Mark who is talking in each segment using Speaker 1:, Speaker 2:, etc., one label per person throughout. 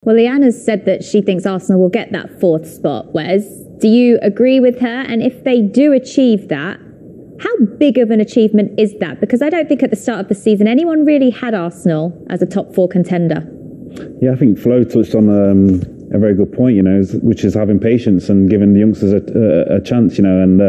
Speaker 1: Well, Leanna's said that she thinks Arsenal will get that fourth spot, Wes. Do you agree with her? And if they do achieve that, how big of an achievement is that? Because I don't think at the start of the season anyone really had Arsenal as a top four contender.
Speaker 2: Yeah, I think Flo touched on a very good point, which is having patience and giving the youngsters a chance, and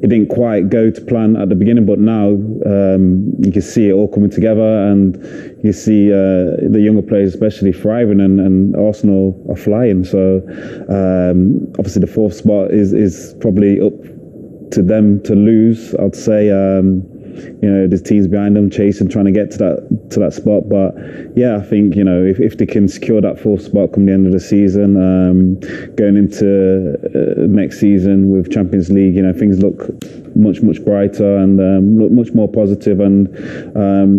Speaker 2: it didn't quite go to plan at the beginning, but now you can see it all coming together, and you see the younger players especially thriving, and Arsenal are flying. So obviously the fourth spot is probably up to them to lose, I'd say. There's teams behind them chasing, trying to get to that spot. But yeah, I think if they can secure that fourth spot come the end of the season, going into next season with Champions League, things look much brighter and look much more positive. And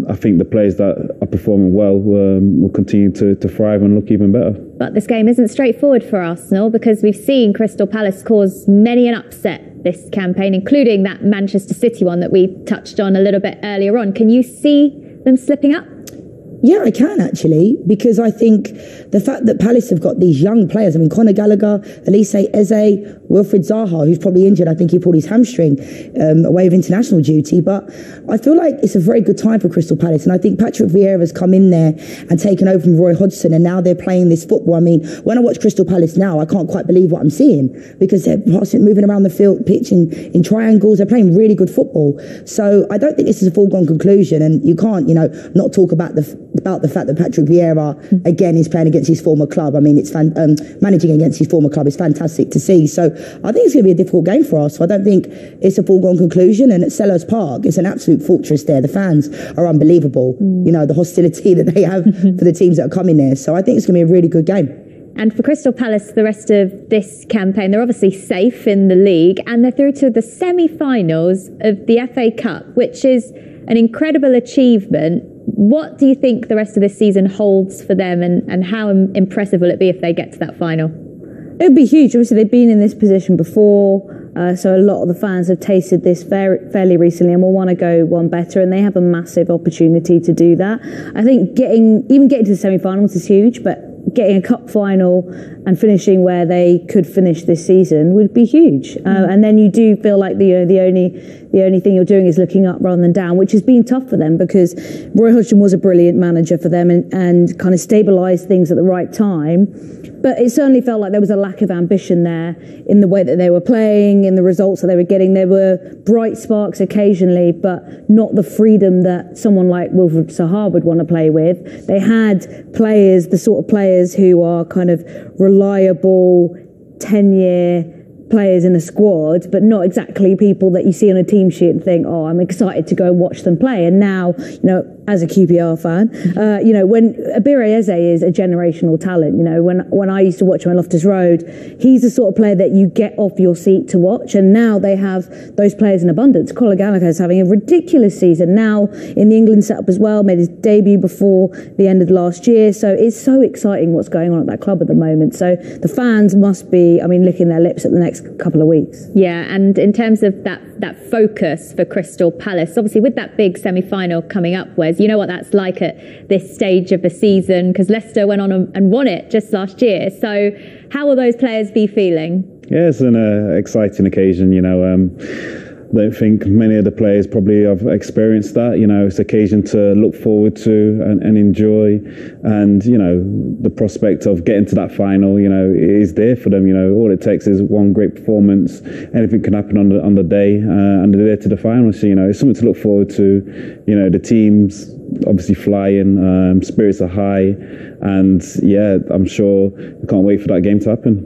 Speaker 2: I think the players that are performing well will continue to thrive and look even better.
Speaker 1: But this game isn't straightforward for Arsenal, because we've seen Crystal Palace cause many an upset this campaign, including that Manchester City one that we touched on a little bit earlier on. Can you see them slipping up?
Speaker 3: Yeah, I can actually, because I think the fact that Palace have got these young players, Conor Gallagher, Elise Eze, Wilfried Zaha, who's probably injured, I think he pulled his hamstring away of international duty, but I feel like it's a very good time for Crystal Palace, and I think Patrick Vieira has come in there and taken over from Roy Hodgson, and now they're playing this football. When I watch Crystal Palace now, I can't quite believe what I'm seeing, because they're moving around the field, pitch in triangles, they're playing really good football. So I don't think this is a foregone conclusion, and you can't, not talk about the fact that Patrick Vieira again is playing against his former club. It's managing against his former club is fantastic to see. So I think it's going to be a difficult game for us. So I don't think it's a foregone conclusion. And at Selhurst Park, it's an absolute fortress there. The fans are unbelievable. The hostility that they have for the teams that are coming there. So I think it's going to be a really good game.
Speaker 1: And for Crystal Palace, the rest of this campaign, they're obviously safe in the league, and they're through to the semi-finals of the FA Cup, which is an incredible achievement. What do you think the rest of this season holds for them, and how impressive will it be if they get to that final?
Speaker 4: It would be huge. Obviously, they've been in this position before, so a lot of the fans have tasted this fairly recently and will want to go one better, and they have a massive opportunity to do that. I think getting to the semi-finals is huge, but getting a cup final and finishing where they could finish this season would be huge. And then you do feel like the only thing you're doing is looking up rather than down, which has been tough for them, because Roy Hodgson was a brilliant manager for them and kind of stabilised things at the right time. But it certainly felt like there was a lack of ambition there in the way that they were playing, in the results that they were getting. There were bright sparks occasionally, but not the freedom that someone like Wilfried Zaha would want to play with. They had players, the sort of players who are kind of reliable, 10-year players in a squad, but not exactly people that you see on a team sheet and think, oh, I'm excited to go and watch them play. And now, as a QPR fan, when Eberechi is a generational talent, when I used to watch him on Loftus Road, he's the sort of player that you get off your seat to watch. And now they have those players in abundance. Conor Gallagher is having a ridiculous season now in the England setup as well, made his debut before the end of last year. So it's so exciting what's going on at that club at the moment. So the fans must be, licking their lips at the next couple of weeks.
Speaker 1: Yeah, and in terms of that focus for Crystal Palace, obviously with that big semi-final coming up, Wes, you know what that's like at this stage of the season, because Leicester went on and won it just last year. So how will those players be feeling?
Speaker 2: Yeah, it's an exciting occasion, I don't think many of the players probably have experienced that. It's an occasion to look forward to and enjoy. And, the prospect of getting to that final, is there for them. All it takes is one great performance. Anything can happen on the day, and they're there to the final. So, it's something to look forward to. The team's obviously flying, spirits are high. And, yeah, I'm sure we can't wait for that game to happen.